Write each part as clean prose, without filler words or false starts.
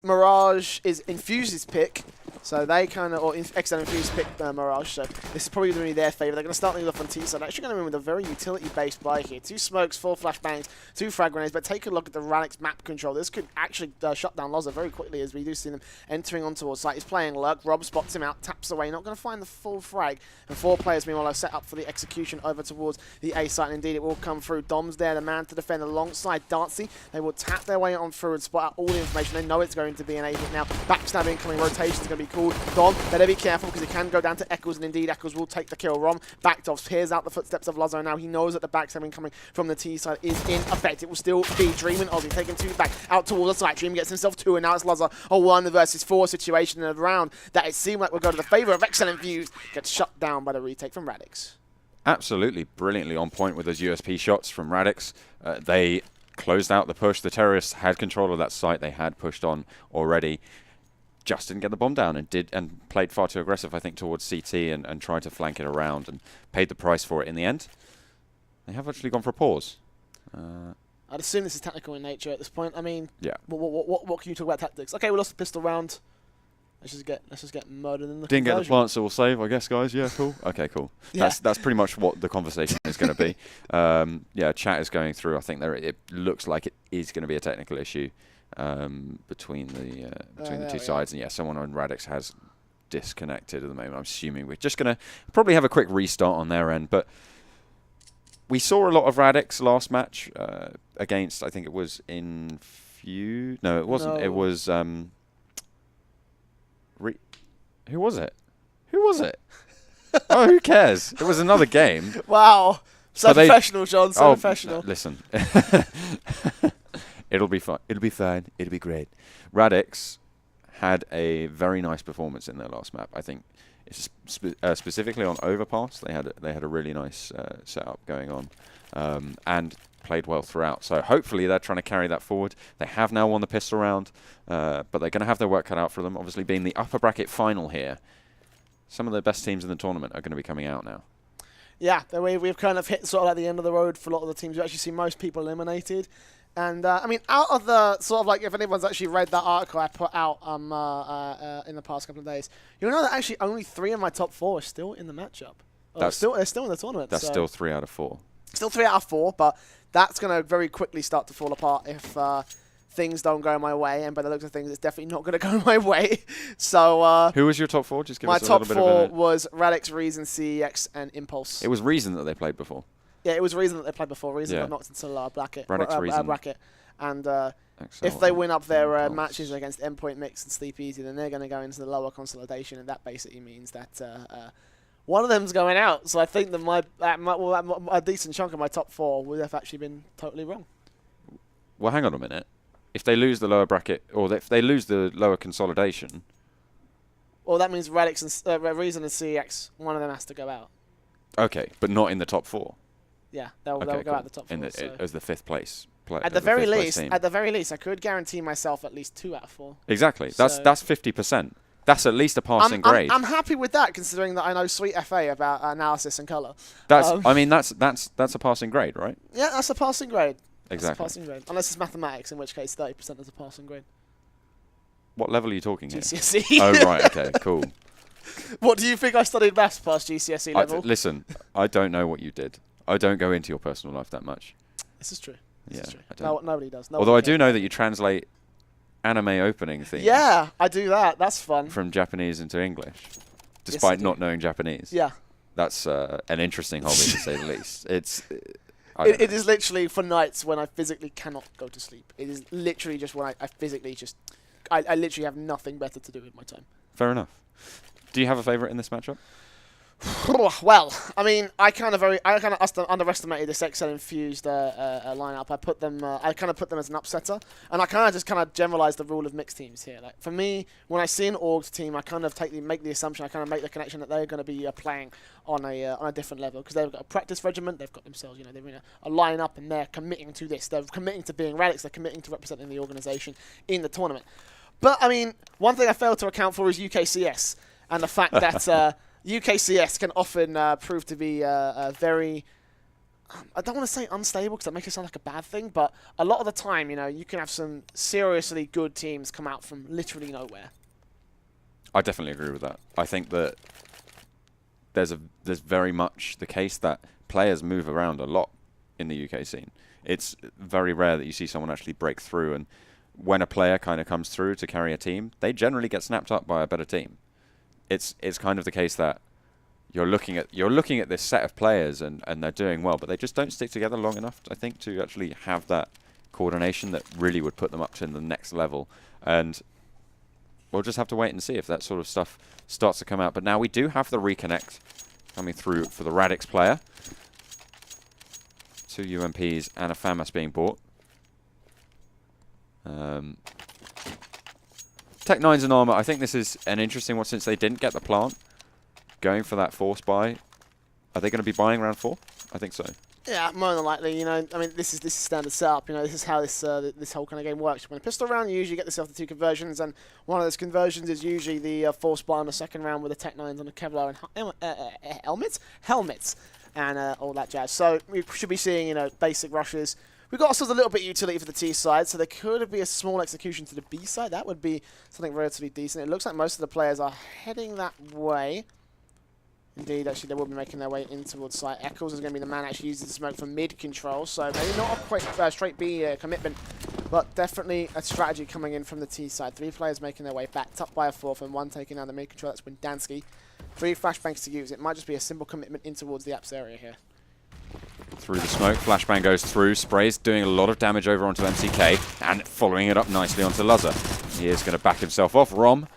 Mirage is Infused's pick, so they kind of, or exceL-Infused pick Mirage, so this is probably going to be their favour. They're going to start things off on T side. Actually going to win with a very utility-based buy here. 2 smokes, 4 flashbangs, 2 frag grenades, but take a look at the Radix map control. This could actually shut down Loza very quickly, as we do see them entering on towards site. He's playing Lurk, Rob spots him out, taps away, not going to find the full frag, and 4 players meanwhile are set up for the execution over towards the A site, and indeed it will come through. Dom's there, the man to defend alongside Dartsy. They will tap their way on through and spot out all the information. They know it's going to be an A hit now. Backstab incoming, rotation is going to be called. Dom, better be careful because he can go down to exceL, and indeed exceL will take the kill. Rom backed off, hears out the footsteps of Lazo now. He knows that the backstab incoming from the T side is in effect. It will still be Dream and Ozzy taking 2 back out towards the site. Dream gets himself 2, and now it's Lazo. A 1 versus 4 situation in a round that it seemed like would go to the favour of exceL-Infused. Gets shut down by the retake from Radix. Absolutely brilliantly on point with those USP shots from Radix. They closed out the push. The terrorists had control of that site. They had pushed on already. Just didn't get the bomb down and played far too aggressive, I think, towards CT and tried to flank it around and paid the price for it in the end. They have actually gone for a pause. I'd assume this is tactical in nature at this point. I mean, yeah. What can you talk about tactics? Okay, we lost the pistol round. Let's just get murdered in the Didn't get the plant, so we'll save, I guess, guys. Yeah, cool. Okay, cool. Yeah. That's pretty much what the conversation is going to be. Yeah, chat is going through. I think it looks like it is going to be a technical issue between the two sides. And yeah, someone on Radix has disconnected at the moment. I'm assuming we're just going to probably have a quick restart on their end. But we saw a lot of Radix last match against, I think it was Infused. No, it wasn't. No. It was... Who was it? Who was it? Oh, who cares? It was another game. Wow. So professional, John. So professional. Listen. It'll be fine. It'll be fine. It'll be great. Radix had a very nice performance in their last map. I think it's specifically on Overpass. They had a really nice setup going on and played well throughout. So hopefully they're trying to carry that forward. They have now won the pistol round, but they're going to have their work cut out for them. Obviously, being the upper bracket final here, some of the best teams in the tournament are going to be coming out now. Yeah, we've kind of hit sort of at the end of the road for a lot of the teams. We actually see most people eliminated. And, I mean, out of the sort of like, if anyone's actually read that article I put out in the past couple of days, you'll know that actually only 3 of my top 4 are still in the matchup. They're still in the tournament. That's still 3 out of 4. Still 3 out of 4, but that's going to very quickly start to fall apart if things don't go my way. And by the looks of things, it's definitely not going to go my way. So who was your top 4? Just give us a little bit of my top 4 was Radix, Reason, CEX, and Impulse. It was Reason that they played before. Yeah, it was Reason that they played before. Reason got knocked into the lower bracket. bracket. And if they win up their matches against Endpoint Mix and Sleep Easy, then they're going to go into the lower consolidation, and that basically means that one of them's going out. So I think that a decent chunk of my top 4 would have actually been totally wrong. Well, hang on a minute. If they lose the lower bracket, or if they lose the lower consolidation... Well, that means Radix and Reason and CX, one of them has to go out. Okay, but not in the top 4. Yeah, they'll go out the top 4. As the 5th place. At the very least, I could guarantee myself at least 2 out of 4. Exactly. So that's 50%. That's at least a passing grade. I'm happy with that, considering that I know sweet FA about analysis and color. I mean, that's a passing grade, right? Yeah, that's a passing grade. Exactly. That's a passing grade. Unless it's mathematics, in which case 30% is a passing grade. What level are you talking here? GCSE. Oh, right. Okay, cool. What do you think I studied maths past GCSE level? Listen, I don't know what you did. I don't go into your personal life that much. This is true. Yeah, nobody does. Although I do know that you translate anime opening themes. Yeah, I do that. That's fun. From Japanese into English, despite not knowing Japanese. Yeah. That's an interesting hobby, to say the least. It is literally for nights when I physically cannot go to sleep. It is literally just when I physically just... I literally have nothing better to do with my time. Fair enough. Do you have a favourite in this matchup? Well, I mean, I kind of underestimated this exceL-Infused lineup. I kind of put them as an upsetter, and I kind of generalized the rule of mixed teams here. Like for me, when I see an orgs team, I kind of make the assumption, I kind of make the connection that they're going to be playing on a different level because they've got a practice regiment, they've got themselves, they're in a lineup, and they're committing to this. They're committing to being Radix. They're committing to representing the organization in the tournament. But I mean, one thing I failed to account for is UKCS and the fact that. UKCS can often prove to be very I don't want to say unstable because that makes it sound like a bad thing, but a lot of the time, you know, you can have some seriously good teams come out from literally nowhere. I definitely agree with that. I think that there's very much the case that players move around a lot in the UK scene. It's very rare that you see someone actually break through, and when a player kind of comes through to carry a team, they generally get snapped up by a better team. It's kind of the case that you're looking at this set of players and they're doing well, but they just don't stick together long enough, I think, to actually have that coordination that really would put them up to the next level. And we'll just have to wait and see if that sort of stuff starts to come out. But now we do have the reconnect coming through for the Radix player. 2 UMPs and a FAMAS being bought. Tech 9's and Armor, I think this is an interesting one since they didn't get the plant. Going for that force buy. Are they going to be buying round 4? I think so. Yeah, more than likely. You know, I mean, this is standard setup. You know, this is how this whole kind of game works. When a pistol round, you usually get yourself the 2 conversions, and one of those conversions is usually the force buy on the second round with the Tech 9s on the Kevlar and helmets, and all that jazz. So we should be seeing, you know, basic rushes. We got ourselves a little bit of utility for the T side, so there could be a small execution to the B side. That would be something relatively decent. It looks like most of the players are heading that way. Indeed, actually, they will be making their way in towards site. Eccles is going to be the man actually using the smoke for mid control, so maybe not a quite straight B commitment, but definitely a strategy coming in from the T side. 3 players making their way back, up by a 4th, and 1 taking down the mid control. That's Windansky. 3 flashbangs to use. It might just be a simple commitment in towards the apps area here. Through the smoke, flashbang goes through. Sprays doing a lot of damage over onto MCK, and following it up nicely onto Luzza. He is going to back himself off. Rom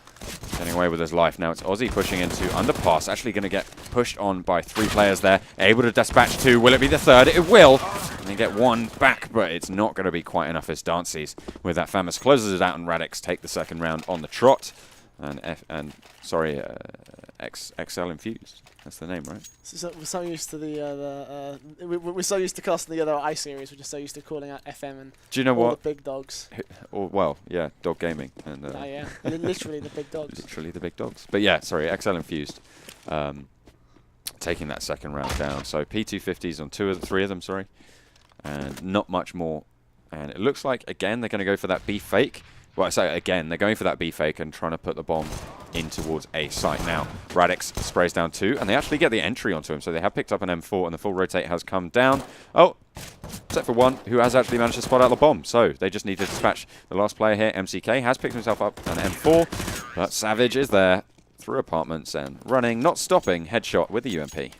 getting away with his life. Now it's Aussie pushing into underpass. Actually going to get pushed on by 3 players there. Able to dispatch 2. Will it be the 3rd? It will. And they get 1 back, but it's not going to be quite enough as Dances with that FAMAS closes it out, and Radix take the 2nd round on the trot. And exceL-Infused. That's the name, right? So we're so used to we're so used to casting the other I series. We're just so used to calling out FM and do you know all what? The big dogs. Or well, yeah, dog gaming and yeah, literally the big dogs. Literally the big dogs. But yeah, sorry, exceL-Infused, taking that 2nd round down. So P250s on 3 of them, sorry, and not much more. And it looks like again they're going to go for that B fake. Well, I say again, they're going for that B fake and trying to put the bomb in towards A site. Now, Radix sprays down 2, and they actually get the entry onto him, so they have picked up an M4, and the full rotate has come down. Oh, except for 1, who has actually managed to spot out the bomb. So they just need to dispatch the last player here. MCK has picked himself up an M4, but Savage is there through apartments and running, not stopping, headshot with the UMP.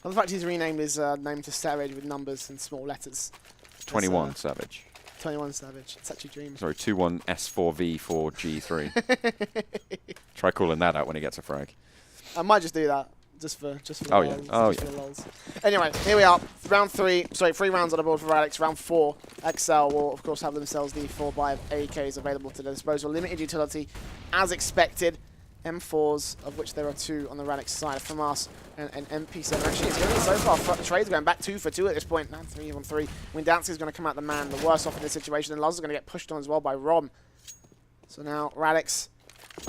Well, the fact he's renamed his name to Savage with numbers and small letters. 21 Savage. 21 Savage. It's actually dream. Sorry, 21S4V4G3. Try calling that out when he gets a frag. I might just do that. Just for the lulz. Oh, for the lulz. Anyway, here we are. Round 3. Sorry, 3 rounds on the board for Radix. Round 4. exceL will, of course, have themselves the 4x AKs available to their disposal. Limited utility, as expected. M4s, of which there are 2 on the Radix side. FAMAS and MP7. Actually, it's going so far. Trade's going back 2 for 2 at this point. Now 3 on 3. Windansky is going to come out the man, the worst off in this situation. And Luz is going to get pushed on as well by Rom. So now Radix,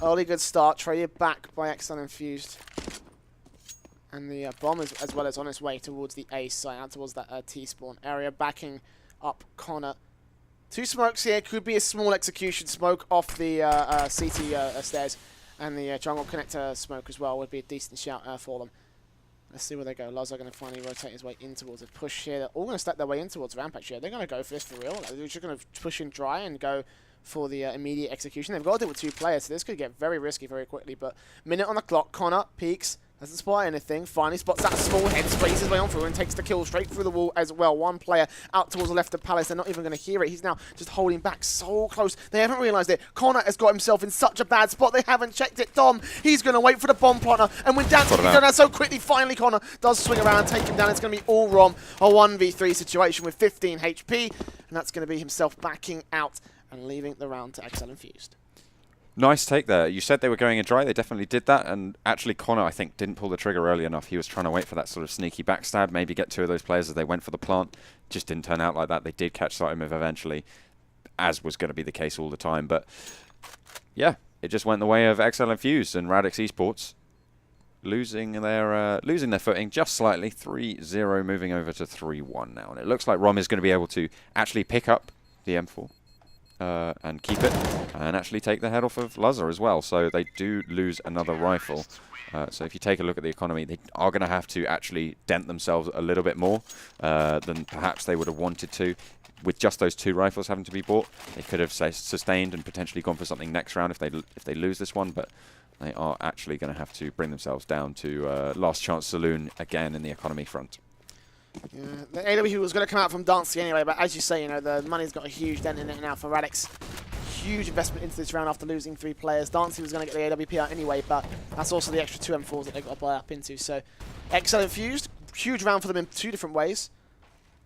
early good start. Traded back by exceL-Infused. And the bomb as well as on its way towards the A site, out towards that T-spawn area, backing up Connor. 2 smokes here. Could be a small execution smoke off the CT stairs. And the jungle connector smoke as well would be a decent shout for them. Let's see where they go. Luz are going to finally rotate his way in towards a push here. They're all going to stack their way in towards Rampage here. They're going to go for this for real. They're just going to push in dry and go for the immediate execution. They've got to do it with 2 players, so this could get very risky very quickly. But minute on the clock. Connor peeks. Doesn't spot anything. Finally spots that small head, sprays his way on through and takes the kill straight through the wall as well. 1 player out towards the left of Palace. They're not even going to hear it. He's now just holding back so close. They haven't realised it. Connor has got himself in such a bad spot. They haven't checked it. Dom, he's going to wait for the bomb planter. And when Dan's going down so quickly, finally Connor does swing around and take him down. It's going to be all Rom. A 1v3 situation with 15 HP. And that's going to be himself backing out and leaving the round to exceL-Infused. Nice take there. You said they were going in dry. They definitely did that. And actually, Connor, I think, didn't pull the trigger early enough. He was trying to wait for that sort of sneaky backstab, maybe get 2 of those players as they went for the plant. Just didn't turn out like that. They did catch sight of him eventually, as was going to be the case all the time. But, yeah, it just went the way of exceL-Infused and Radix Esports. losing their footing just slightly. 3-0 moving over to 3-1 now. And it looks like ROM is going to be able to actually pick up the M4 and keep it and actually take the head off of Luzza as well. So they do lose another rifle. So if you take a look at the economy, they are going to have to actually dent themselves a little bit more than perhaps they would have wanted to. With just those 2 rifles having to be bought, they could have sustained and potentially gone for something next round if they lose this one. But they are actually going to have to bring themselves down to last chance saloon again in the economy front. Yeah, the AW was going to come out from Dancy anyway, but as you say, you know, the money's got a huge dent in it now for Radix. Huge investment into this round after losing 3 players. Dancy was going to get the AWP out anyway, but that's also the extra 2 M4s that they've got to buy up into. So exceL-Infused, huge round for them in 2 different ways.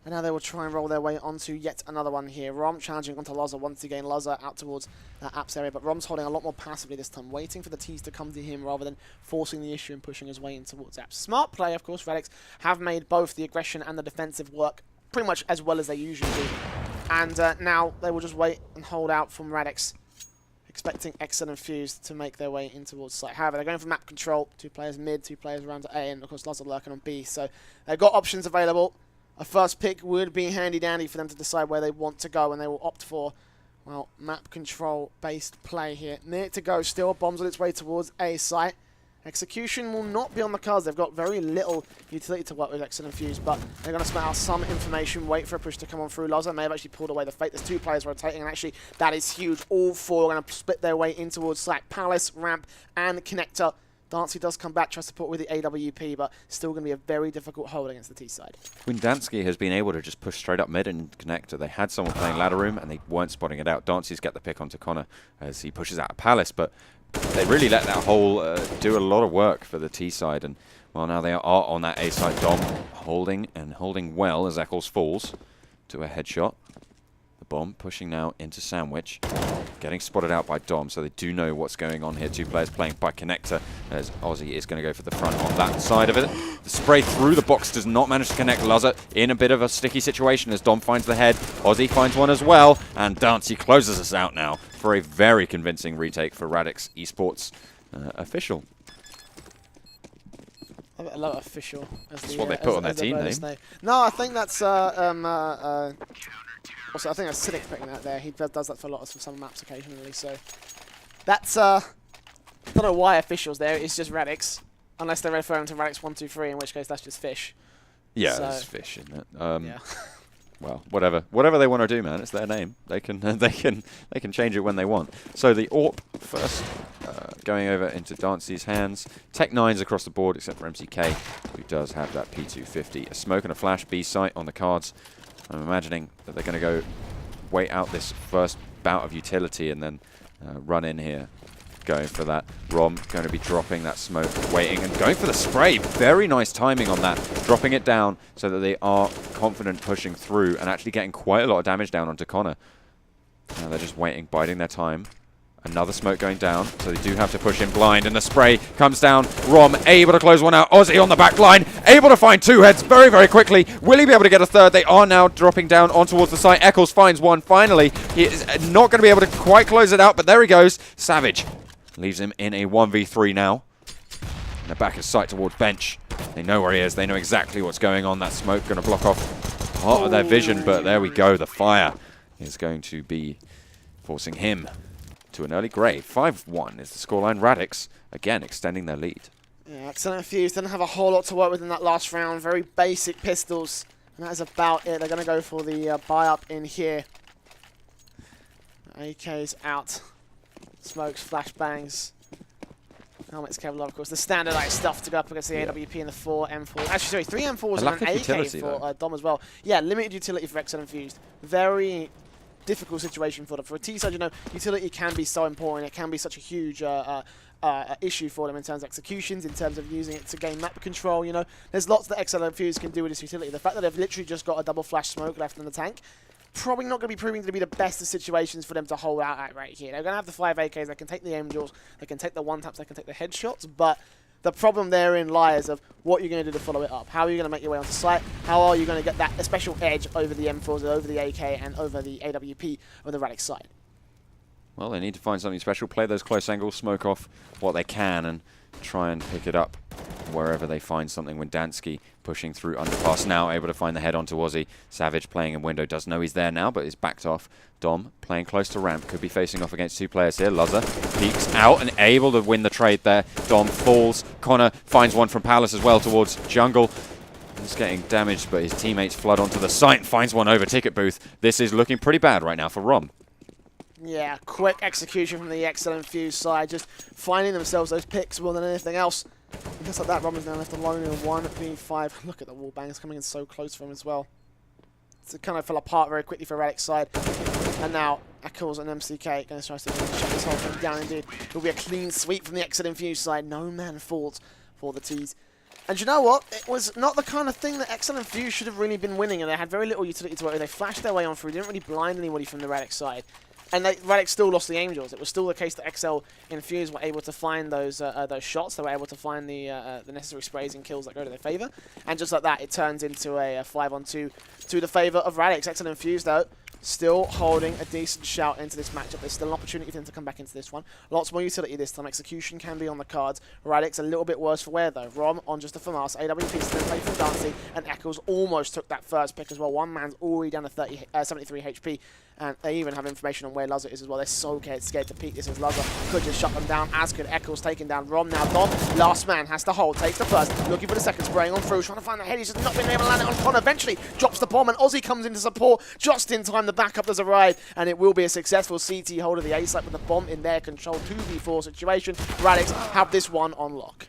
And now they will try and roll their way onto yet another one here. Rom challenging onto Luzza once again. Luzza out towards that apps area, but Rom's holding a lot more passively this time, waiting for the T's to come to him rather than forcing the issue and pushing his way in towards apps. Smart play, of course. Radix have made both the aggression and the defensive work pretty much as well as they usually do. And now they will just wait and hold out from Radix, expecting exceL-Infused to make their way in towards site. However, they're going for map control. 2 players mid, 2 players around to A, and of course Luzza lurking on B. So they've got options available. A first pick would be handy-dandy for them to decide where they want to go, and they will opt for, well, map control-based play here. Near to go still, bombs on its way towards A site. Execution will not be on the cards. They've got very little utility to work with exceL-Infused, but they're going to spit out some information, wait for a push to come on through. Luzza may have actually pulled away the fate. There's 2 players rotating, and actually that is huge. All 4 are going to split their way in towards site. Palace, Ramp, and Connector. Dansky does come back, tries to support with the AWP, but still going to be a very difficult hold against the T side. When Dansky has been able to just push straight up mid and connector, they had someone playing ladder room and they weren't spotting it out. Dancy's get the pick onto Connor as he pushes out of Palace, but they really let that hole do a lot of work for the T side. And well, now they are on that A side. Dom holding well as Eccles falls to a headshot. The bomb pushing now into Sandwich. Getting spotted out by Dom, so they do know what's going on here. 2 players playing by Connector, as Aussie is going to go for the front on that side of it. The spray through the box does not manage to connect. Luzza in a bit of a sticky situation as Dom finds the head. Aussie finds one as well, and Dancy closes us out now for a very convincing retake for Radix Esports official. I love official. That's what they put on their team name. No, I think that's also, I think that's Cynic putting that there. He does that for some maps occasionally. So that's I don't know why officials there. It's just Radix, unless they're referring to Radix 123, in which case that's just fish. Yeah, so, it's fish, isn't it? Yeah. Well, whatever they want to do, man. It's their name. They can change it when they want. So the AWP first going over into Dancy's hands. Tech 9s across the board, except for MCK, who does have that P250. A smoke and a flash B site on the cards. I'm imagining that they're going to go wait out this first bout of utility and then run in here, going for that. Rom going to be dropping that smoke, waiting and going for the spray. Very nice timing on that, dropping it down so that they are confident pushing through and actually getting quite a lot of damage down onto Connor. Now they're just waiting, biding their time. Another smoke going down, so they do have to push in blind, and the spray comes down. Rom able to close one out. Aussie on the back line, able to find 2 heads very, very quickly. Will he be able to get a third? They are now dropping down on towards the site. Eccles finds one finally. He is not going to be able to quite close it out, but there he goes. Savage leaves him in a 1v3 now. And the back of sight towards bench. They know where he is. They know exactly what's going on. That smoke going to block off part of their vision, but there we go. The fire is going to be forcing him to an early grave. 5-1 is the scoreline. Radix, again, extending their lead. Yeah, exceL-Infused didn't have a whole lot to work with in that last round. Very basic pistols, and that is about it. They're going to go for the buy-up in here. AK's out. Smokes, flashbangs. Helmets, Kevlar, of course. The standardized stuff to go up against the AWP and the 4 M4. Actually, sorry, 3 M4s and an AK for Dom as well. Yeah, limited utility for exceL-Infused. Very difficult situation for them. For a T side, you know, utility can be so important. It can be such a huge issue for them in terms of executions, in terms of using it to gain map control. You know, there's lots that exceL-Infused can do with this utility. The fact that they've literally just got a double flash smoke left in the tank, probably not going to be proving to be the best of situations for them to hold out at right here. They're going to have the 5 AKs, they can take the aim duels, they can take the one-taps, they can take the headshots, but the problem therein lies of what you're going to do to follow it up. How are you going to make your way onto site? How are you going to get that special edge over the M4s, over the AK, and over the AWP on the Radix side? Well, they need to find something special, play those close angles, smoke off what they can, and try and pick it up wherever they find something. Windansky pushing through underpass now, able to find the head onto Aussie. Savage playing in window, does know he's there now, but is backed off. Dom playing close to ramp, could be facing off against 2 players here. Luzza peeks out and able to win the trade there. Dom falls. Connor finds one from Palace as well towards jungle. He's getting damaged, but his teammates flood onto the site and finds one over Ticket Booth. This is looking pretty bad right now for Rom. Yeah, quick execution from the exceL-Infused side, just finding themselves those picks more than anything else. And just like that, Rom is now left alone in 1v5. Look at the wall bangs coming in so close for him as well. It kind of fell apart very quickly for Radix side. And now exceL and MCK going to try to shut this whole thing down indeed. It will be a clean sweep from the exceL-Infused side. No man falls for the T's. And you know what? It was not the kind of thing that exceL-Infused should have really been winning, and they had very little utility to work with. They flashed their way on through, didn't really blind anybody from the Radix side. And Radix still lost the Angels. It was still the case that exceL-Infused were able to find those shots. They were able to find the necessary sprays and kills that go to their favour. And just like that, it turns into a 5-on-2 to the favour of Radix. exceL-Infused, though, still holding a decent shout into this matchup. There's still an opportunity for them to come back into this one. Lots more utility this time. Execution can be on the cards. Radix a little bit worse for wear, though. Rom on just a FAMAS. AWP still play from Dancy, and exceL almost took that first pick as well. One man's already down to 73 HP. And they even have information on where Luzza is as well. They're so scared to peek this as Luzza could just shut them down, as could exceL's taking down Rom. Now Dom, last man, has to hold, takes the first, looking for the second, spraying on through, trying to find the head. He's just not been able to land it on Connor. Eventually drops the bomb, and Aussie comes into support just in time. The backup does arrive, and it will be a successful CT hold of the A-site with the bomb in their control. 2v4 situation. Radix have this one on lock.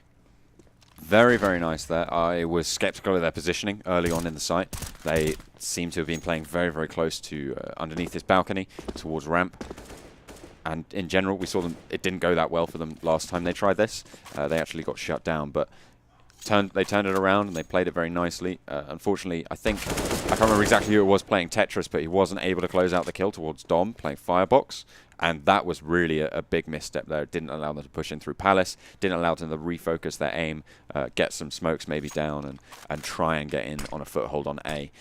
Very, very nice there. I was skeptical of their positioning early on in the site. They seem to have been playing very, very close to underneath this balcony towards ramp. And in general, we saw them, it didn't go that well for them last time they tried this. They actually got shut down, but they turned it around and they played it very nicely. Unfortunately, I can't remember exactly who it was playing Tetris, but he wasn't able to close out the kill towards Dom playing Firebox. And that was really a big misstep there. It didn't allow them to push in through Palace, didn't allow them to refocus their aim, get some smokes maybe down, and try and get in on a foothold on A.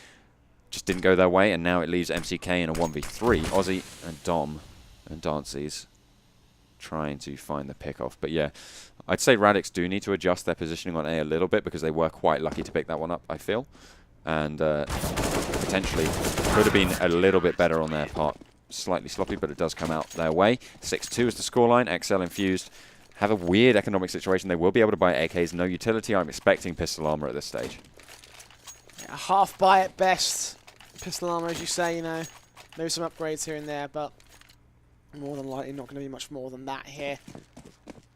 Just didn't go their way, and now it leaves MCK in a 1v3. Aussie and Dom and Dancy's trying to find the pick-off. But yeah, I'd say Radix do need to adjust their positioning on A a little bit, because they were quite lucky to pick that one up, I feel. And potentially could have been a little bit better on their part. Slightly sloppy, but it does come out their way. 6-2 is the scoreline. exceL-Infused have a weird economic situation. They will be able to buy AKs. No utility. I'm expecting pistol armor at this stage. Yeah, half buy at best. Pistol armor, as you say, you know. Maybe some upgrades here and there, but more than likely not going to be much more than that here.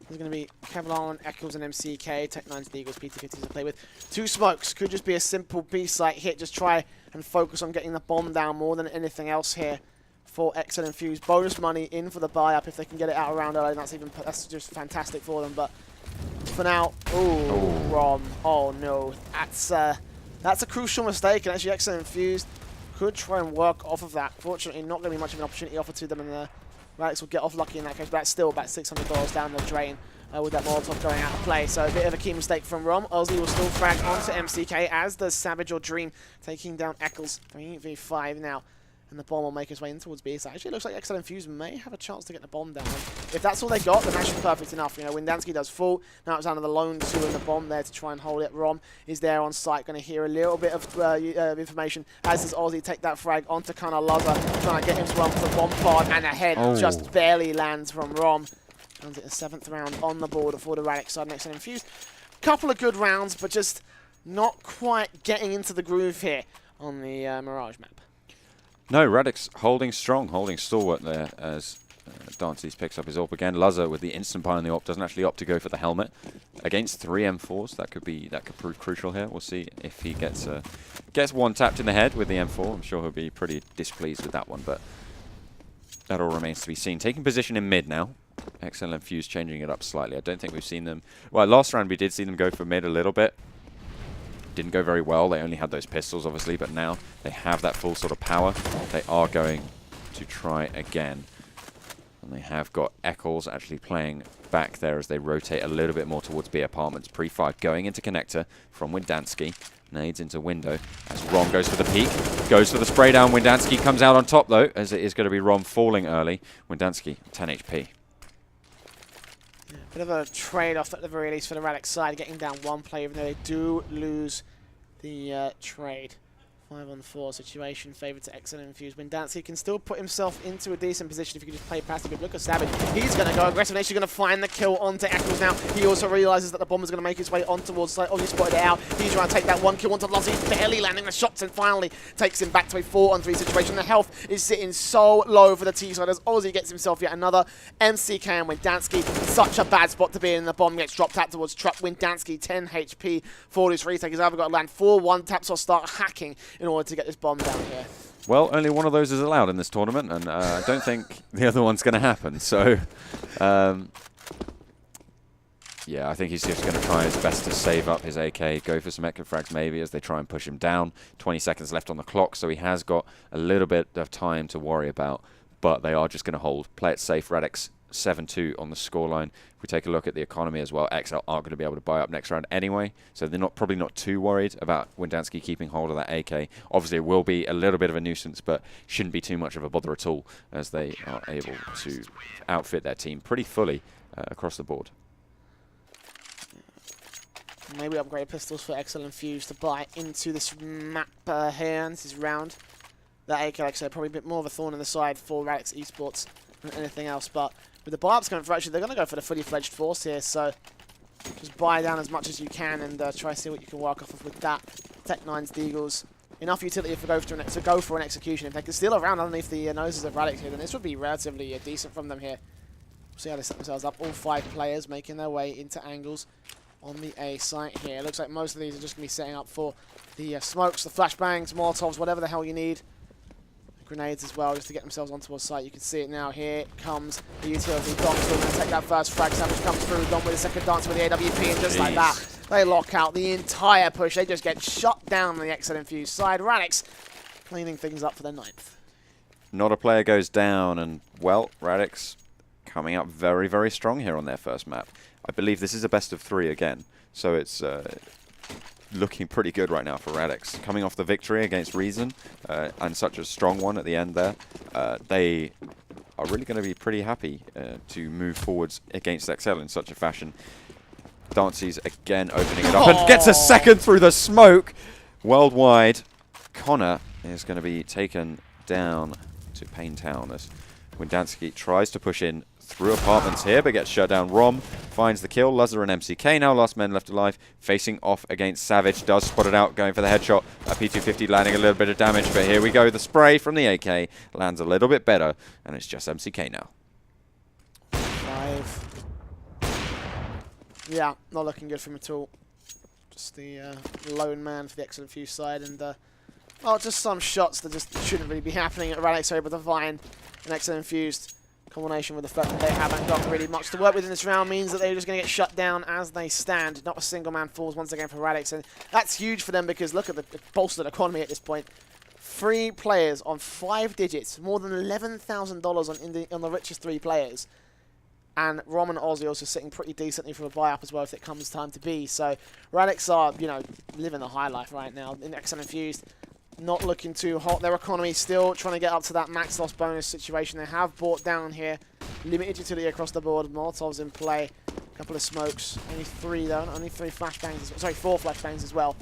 There's going to be Kevlar, exceL and MCK. Tech9's the Eagles, PT50s to play with. 2 smokes. Could just be a simple B-site hit. Just try and focus on getting the bomb down more than anything else here for exceL-Infused. Bonus money in for the buy-up if they can get it out around early. That's just fantastic for them. But for now, Rom. Oh no, that's a crucial mistake. And actually, exceL-Infused could try and work off of that. Fortunately, not going to be much of an opportunity offered to them, and the Radix will get off lucky in that case. But that's still about $600 down the drain with that Molotov going out of play. So a bit of a key mistake from Rom. Aussie will still frag onto MCK, as does Savage or Dream, taking down exceL's 3v5 now. And the bomb will make its way in towards B. So actually, it looks like exceL-Infused may have a chance to get the bomb down. If that's all they got, then that's just perfect enough. You know, Windansky does fall. Now it's down to the lone 2 and the bomb there to try and hold it. Rom is there on site, going to hear a little bit of information. As does Aussie, take that frag onto kind of Luzza, trying to get him to run for the bomb pod, and a head just barely lands from Rom. Lands it a 7th round on the board for the Radix side. exceL-Infused. Couple of good rounds, but just not quite getting into the groove here on the Mirage map. No, Radix holding strong, holding stalwart there as Dancy's picks up his AWP again. Luzza with the instant buy on the AWP doesn't actually opt to go for the helmet against 3 M4s. That could prove crucial here. We'll see if he gets one tapped in the head with the M4. I'm sure he'll be pretty displeased with that one, but that all remains to be seen. Taking position in mid now. exceL-Infused changing it up slightly. I don't think we've seen them. Well, last round we did see them go for mid a little bit. Didn't go very well. They only had those pistols, obviously, but now they have that full sort of power. They are going to try again. And they have got exceL actually playing back there as they rotate a little bit more towards B apartments. Pre-fire going into connector from Windansky. Nades into window as Rom goes for the peek. Goes for the spray down. Windansky comes out on top, though, as it is going to be Rom falling early. Windansky, 10 HP. Bit of a trade-off at the very least for the Radix side, getting down one player, even though they do lose the trade. 5-on-4 situation, favored to exceL-Infused. Windansky can still put himself into a decent position if he can just play passively. Look at Savage. He's going to go aggressive. He's going to find the kill onto ekceL now. He also realizes that the bomber's going to make his way on towards site. Oh, he spotted it out. He's trying to take that one kill onto Lozzy, barely landing the shots and finally takes him back to a 4-on-3 situation. The health is sitting so low for the T side as Ozzy gets himself yet another MCK, and Windansky, such a bad spot to be in. The bomb gets dropped out towards Truck. Windansky, 10 HP for his retake. He's either got to land 4 1-taps or start hacking in order to get this bomb down here. Well, only one of those is allowed in this tournament, and I don't think the other one's going to happen. So, yeah, I think he's just going to try his best to save up his AK, go for some echo frags maybe as they try and push him down. 20 seconds left on the clock, so he has got a little bit of time to worry about, but they are just going to hold. Play it safe. Radix 7-2 on the scoreline. If we take a look at the economy as well, exceL aren't going to be able to buy up next round anyway, so they're probably not too worried about Windansky keeping hold of that AK. Obviously, it will be a little bit of a nuisance, but shouldn't be too much of a bother at all, as they are able to outfit their team pretty fully across the board. Maybe upgrade pistols for exceL-Infused to buy into this map here, and this is round. That AK, like I said, probably a bit more of a thorn in the side for Radix Esports than anything else, but with the buy-ups coming through, actually, they're going to go for the fully fledged force here, so just buy down as much as you can and try to see what you can work off of with that. Tech-9's Deagles. Enough utility to go for an execution. If they can steal around underneath the noses of Radix here, then this would be relatively decent from them here. See how they set themselves up. All 5 players making their way into angles on the A site here. It looks like most of these are just going to be setting up for the smokes, the flashbangs, Molotovs, whatever the hell you need. Grenades as well, just to get themselves onto a site. You can see it now. Here comes the utility. Don's going to take that first frag. Savage comes through. Don with a second dance with the AWP, and just like that, they lock out the entire push. They just get shut down on the exceL-Infused side. Radix cleaning things up for their 9th. Not a player goes down, and, well, Radix coming up very, very strong here on their first map. I believe this is a best of 3 again, so it's looking pretty good right now for Radix. Coming off the victory against Reason, and such a strong one at the end there, they are really going to be pretty happy to move forwards against exceL in such a fashion. Dancy's again opening it up and gets a second through the smoke. Worldwide, Connor is going to be taken down to Payne Town as Windansky tries to push in through apartments here, but gets shut down. Rom finds the kill. Luzzer and MCK now last men left alive, facing off against Savage. Does spot it out, going for the headshot. P250 landing a little bit of damage, but here we go. The spray from the AK lands a little bit better, and it's just MCK now. 5. Yeah, not looking good for him at all. Just the lone man for the exceL-Infused side, and well, just some shots that just shouldn't really be happening at Radix, able to find an exceL-Infused. Combination with the fact that they haven't got really much to work with in this round means that they're just going to get shut down as they stand. Not a single man falls once again for Radix, and that's huge for them because look at the bolstered economy at this point. 3 players on 5 digits, more than $11,000 on the richest 3 players. And Rom and Ozzy also sitting pretty decently for a buy-up as well if it comes time to be. So Radix are, you know, living the high life right now in exceL-Infused. Not looking too hot. Their economy still trying to get up to that max loss bonus situation. They have brought down here. Limited utility across the board. Molotovs in play. A couple of smokes. Only 3 though. Only 3 flashbangs. Sorry, 4 flashbangs as well.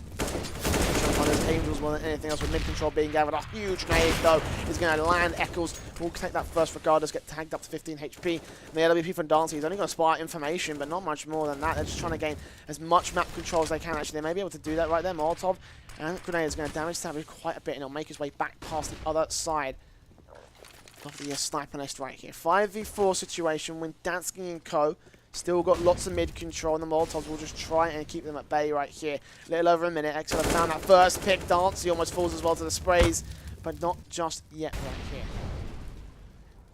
Those Angels more than anything else with mid-control being gathered. A huge nade though is going to land. ekceL will take that first regardless. Get tagged up to 15 HP. And the LWP from Dancy is only going to spot information, but not much more than that. They're just trying to gain as much map control as they can. Actually, they may be able to do that right there. Molotov and Grenade is going to damage Savage quite a bit, and it'll make his way back past the other side of the sniper nest right here. 5v4 situation. Windansky and co. Still got lots of mid control, and the Molotovs will just try and keep them at bay right here. Little over a minute. exceL have found that first pick. Dancy almost falls as well to the sprays, but not just yet right here.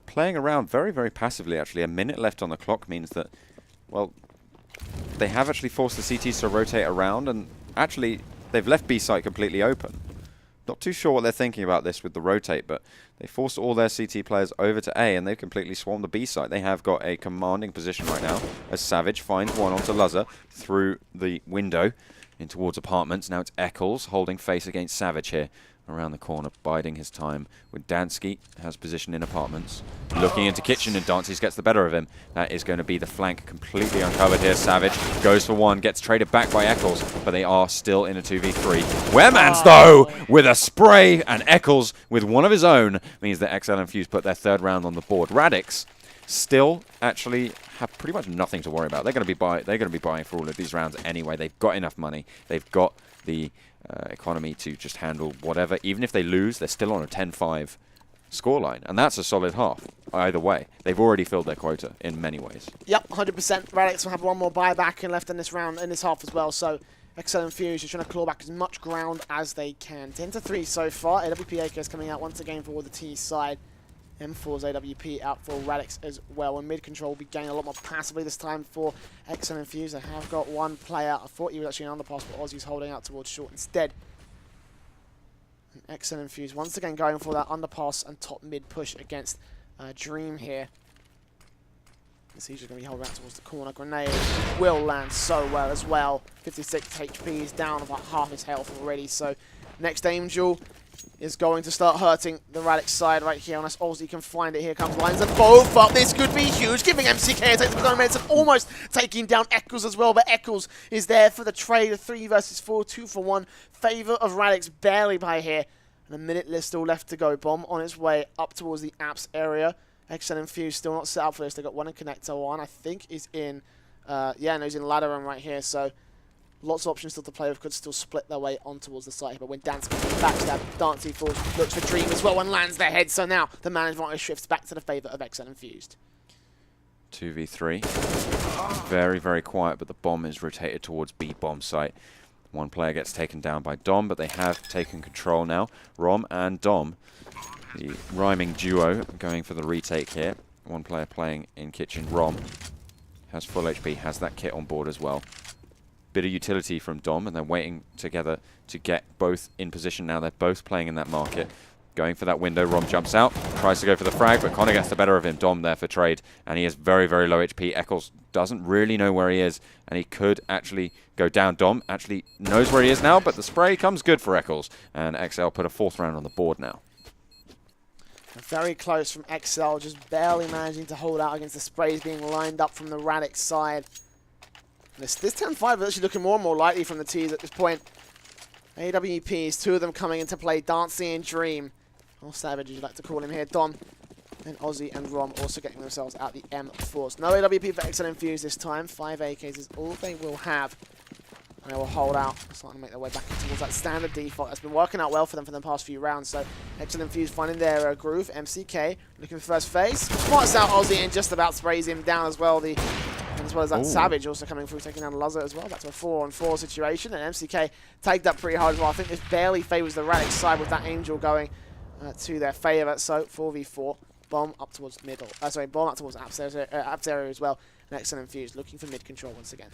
Playing around very, very passively, actually. A minute left on the clock means that, well, they have actually forced the CTs to rotate around, and actually they've left B site completely open. Not too sure what they're thinking about this with the rotate, but they forced all their CT players over to A, and they've completely swarmed the B site. They have got a commanding position right now as Savage finds one onto Luzzer through the window in towards apartments. Now it's ekceL holding face against Savage here. around the corner, biding his time. With Dansky has position in apartments, looking into kitchen, and Dances gets the better of him. That is going to be the flank completely uncovered here. Savage goes for one, gets traded back by Eccles, but they are still in a 2v3. Wehrmans, though, with a spray, and Eccles with one of his own means that exceL-Infused put their third round on the board. Radix still actually have pretty much nothing to worry about. They're going to be buying for all of these rounds anyway. They've got enough money. They've got the economy to just handle whatever. Even if they lose, they're still on a 10-5 scoreline, and that's a solid half either way. They've already filled their quota in many ways. Yep, 100%. Radix will have one more buyback and left in this round, in this half as well. So exceL-Infused is trying to claw back as much ground as they can. 10-3 so far. AWP AK is coming out once again for the T side. M4's AWP out for Radix as well. And mid control will be gaining a lot more passively this time for exceL-Infused. They have got one player. I thought he was actually an underpass, but Aussie's holding out towards short instead. exceL-Infused once again going for that underpass and top mid push against Dream here. He's just going to be holding out towards the corner. Grenade will land so well as well. 56 HP. He's down about half his health already. So next Angel is going to start hurting the Radix side right here, unless Aussie can find it. Here comes Lines and both up. This could be huge, giving MCK a taste of his own medicine, almost taking down Eccles as well, but Eccles is there for the trade. A 3 versus 4, 2 for 1. Favor of Radix barely by here. And a minute still left to go. Bomb on its way up towards the apps area. exceL-Infused still not set up for this. They've got one in connector, one I think is in, yeah, no, he's in ladder room right here, so lots of options still to play with. Could still split their way on towards the site. But when Dansky backstab, Dancey falls, looks for Dream as well and lands their head. So now the man advantage shifts back to the favour of exceL-Infused. 2v3. Very, very quiet, but the bomb is rotated towards B bomb site. One player gets taken down by Dom, but they have taken control now. Rom and Dom, the rhyming duo, going for the retake here. One player playing in kitchen. Rom has full HP, has that kit on board as well. Bit of utility from Dom, and they're waiting together to get both in position now. They're both playing in that market. Going for that window, Rom jumps out, tries to go for the frag, but Connor gets the better of him. Dom there for trade, and he is very, very low HP. Eccles doesn't really know where he is, and he could actually go down. Dom actually knows where he is now, but the spray comes good for Eccles, and exceL put a 4th round on the board now. Very close from exceL, just barely managing to hold out against the sprays being lined up from the Radix side. This 10-5 is actually looking more and more likely from the T's at this point. AWPs, 2 of them coming into play, Dancey and Dream. Or Savage, as you like to call him here. Don and Aussie and Rom also getting themselves out the M4s. No AWP for exceL-Infused this time. 5 AKs is all they will have. And they will hold out, starting to make their way back towards that standard default. That's been working out well for them for the past few rounds. So exceL-Infused finding their groove. MCK looking for first phase. Spots out Aussie and just about sprays him down as well. As well as that Savage also coming through, taking down Luzzer as well. Back to a 4-on-4 situation. And MCK tagged up pretty hard as well. I think this barely favours the Radix side with that Angel going to their favour. So 4v4. Bomb up towards middle. Bomb up towards apps area as well. And exceL-Infused looking for mid control once again.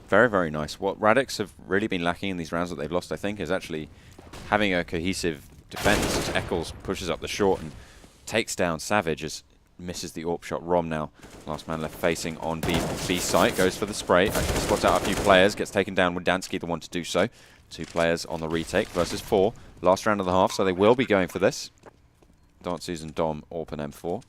Very, very nice. What Radix have really been lacking in these rounds that they've lost, I think, is actually having a cohesive defense as Eccles pushes up the short and takes down Savage as misses the AWP shot. Rom now, last man left facing on B site, goes for the spray, actually spots out a few players, gets taken down with Dansky, the one to do so. 2 players on the retake versus 4. Last round of the half, so they will be going for this. Dancy's and Dom, AWP and M4.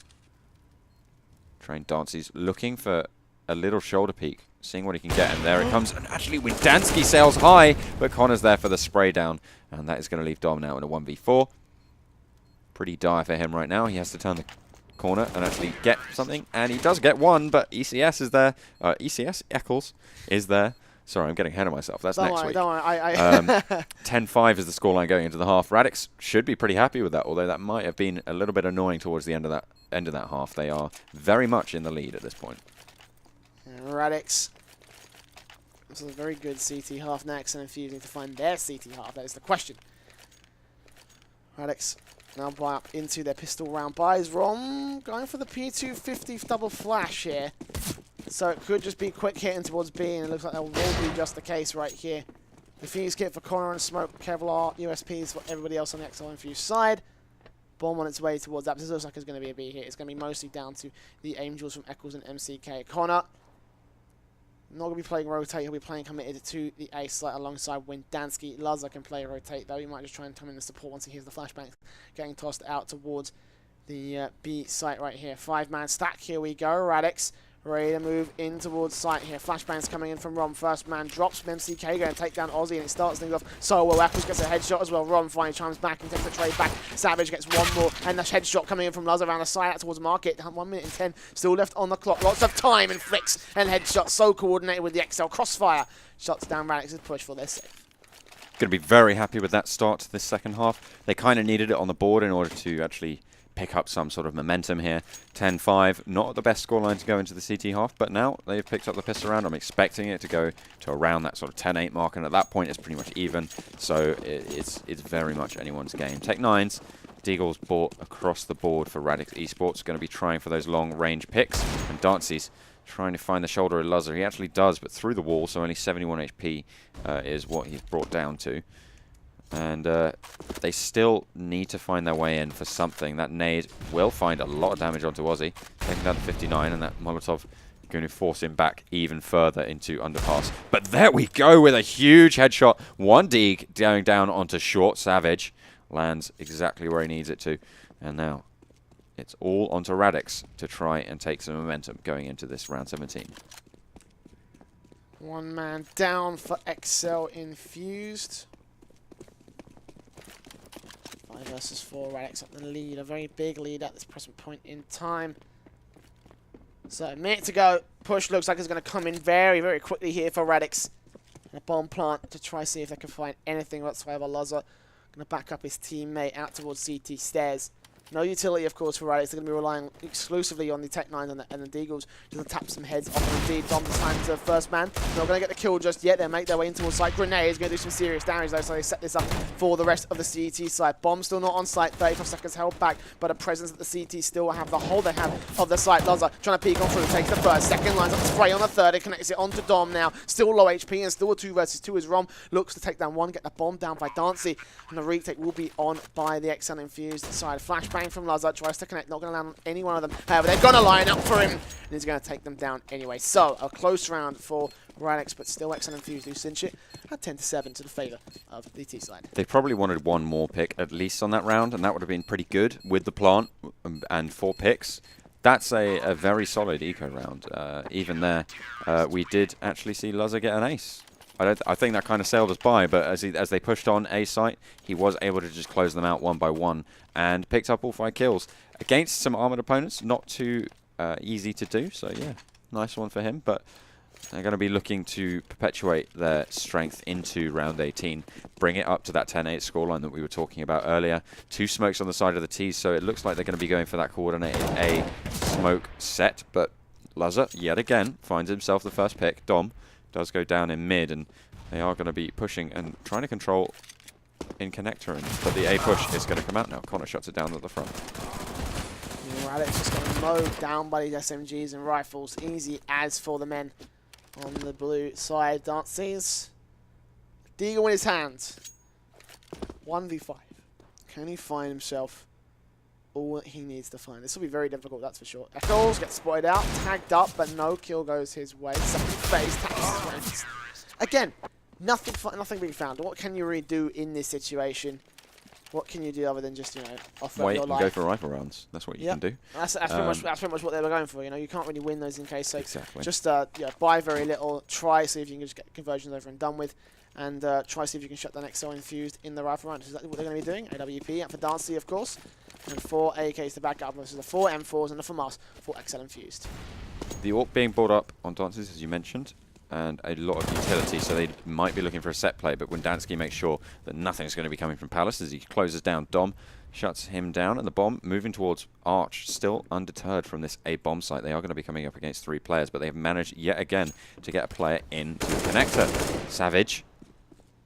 Train Dancy's looking for a little shoulder peek, seeing what he can get, and there it comes. And actually, when Dansky sails high, but Connor's there for the spray down, and that is going to leave Dom now in a 1v4. Pretty dire for him right now. He has to turn the corner and actually get something, and he does get one, but ECS is there. Eccles is there. Sorry, I'm getting ahead of myself. That's next week. Don't worry. 10-5 is the scoreline going into the half. Radix should be pretty happy with that, although that might have been a little bit annoying towards the end of that half. They are very much in the lead at this point. Radix. This is a very good CT half next, and infusing to find their CT half. That is the question. Radix now buy up into their pistol round buys. Rom going for the P250 double flash here. So it could just be quick hitting towards B, and it looks like that will be just the case right here. The fuse kit for Connor and Smoke, Kevlar, USPs for everybody else on the exceL-Infused side. Bomb on its way towards that. This looks like it's going to be a B here. It's going to be mostly down to the Angels from Eccles and MCK. Connor Not going to be playing rotate, he'll be playing committed to the A site alongside Windansky. Lazar can play rotate though, he might just try and come in the support once he hears the flashbang getting tossed out towards the B site right here. 5-man stack, here we go. Radix ready to move in towards site here. Flashbang's coming in from Rom. First man drops. MCK going to take down Aussie, and it starts things off so well. Apples gets a headshot as well. Rom finally chimes back and takes the trade back. Savage gets one more, and the headshot coming in from Luz around the side out towards Market. 1 minute and 10 still left on the clock. Lots of time and flicks and headshots. So coordinated with the exceL. Crossfire shuts down Radix's push for their save. Going to be very happy with that start to this second half. They kind of needed it on the board in order to actually pick up some sort of momentum here. 10-5, not the best scoreline to go into the CT half, but now they've picked up the pistol round. I'm expecting it to go to around that sort of 10-8 mark, and at that point it's pretty much even. So it's very much anyone's game. Tech9's Deagle's bought across the board for Radix Esports. Going to be trying for those long-range picks, and Dancy's trying to find the shoulder of Luzzer. He actually does, but through the wall, so only 71 HP is what he's brought down to. And they still need to find their way in for something. That nade will find a lot of damage onto Aussie, taking down to 59, and that Molotov going to force him back even further into underpass. But there we go with a huge headshot. 1 Deag going down onto short. Savage lands exactly where he needs it to. And now it's all onto Radix to try and take some momentum going into this round 17. 1 man down for exceL-Infused. 5 versus 4, Radix up the lead, a very big lead at this present point in time. So a minute to go, push looks like it's going to come in very, very quickly here for Radix. And a bomb plant to try see if they can find anything whatsoever. Lazar going to back up his teammate out towards CT stairs. No utility, of course, for Radix. They're going to be relying exclusively on the Tech9 and the Deagles just to tap some heads off. Indeed, Dom time to the first man. Not going to get the kill just yet. They make their way in towards site. Grenade is going to do some serious damage, though, so they set this up for the rest of the CT side. Bomb still not on site. 35 seconds held back, but a presence that the CT still have the hold they have of the site. Lazar trying to peek on through. Takes the first. Second lines up spray on the third. It connects it onto Dom now. Still low HP and still a 2 versus 2 as Rom looks to take down 1. Get the bomb down by Dancy. And the retake will be on by the exceL-Infused side. Flashbang from Lazar. Tries to connect, not going to land on any one of them. However, they're going to line up for him, and he's going to take them down anyway. So, a close round for Radix, but still exceL-Infused who cinch it at 10-7 to the favour of the T side. They probably wanted 1 more pick at least on that round, and that would have been pretty good with the plant and 4 picks. That's a very solid eco round. Even there, we did actually see Luzzer get an ace. I think that kind of sailed us by, but as they pushed on A site, he was able to just close them out 1 by 1 and picked up all 5 kills. Against some armoured opponents, not too easy to do, so yeah, nice one for him. But they're going to be looking to perpetuate their strength into round 18, bring it up to that 10-8 scoreline that we were talking about earlier. 2 smokes on the side of the T's, so it looks like they're going to be going for that coordinated A smoke set, but Luzzer, yet again, finds himself the first pick. Dom does go down in mid, and they are going to be pushing and trying to control in connector, but the A push is going to come out now. Connor shuts it down at the front. Radix just getting mowed down by these SMGs and rifles. Easy as for the men on the blue side. Dances. Deagle in his hands. 1v5. Can he find himself all that he needs to find? This will be very difficult, that's for sure. Echoes gets spotted out, tagged up, but no kill goes his way. Second phase, taps his rounds. Again, nothing being found. What can you really do in this situation? What can you do other than just, offer Wait your and life? go for rifle rounds. That's what you can do. That's pretty much what they were going for. You can't really win those in case. So Exactly. just buy very little, try see if you can just get conversions over and done with, and try see if you can shut down exceL-Infused in the rifle round. That's exactly what they're going to be doing. AWP out for Dancy, of course, and 4 AKs to back up versus the 4 M4s and the FAMAS for exceL-Infused. The AWP being brought up on Dances, as you mentioned, and a lot of utility, so they might be looking for a set play, but Windansky makes sure that nothing's going to be coming from Palace as he closes down Dom, shuts him down, and the bomb moving towards Arch, still undeterred from this A bomb site. They are going to be coming up against 3 players, but they have managed yet again to get a player into the connector. Savage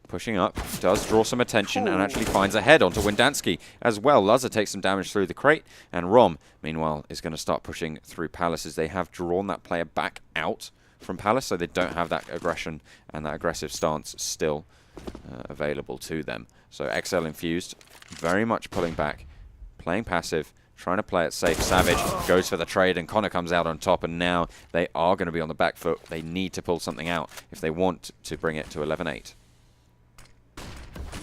pushing up, does draw some attention and actually finds a head onto Windansky as well. Luzzer takes some damage through the crate, and Rom, meanwhile, is going to start pushing through Palace as they have drawn that player back out from Palace, so they don't have that aggression and that aggressive stance still available to them. So exceL-Infused very much pulling back, playing passive, trying to play it safe. Savage goes for the trade, and Connor comes out on top, and now they are going to be on the back foot. They need to pull something out if they want to bring it to 11-8.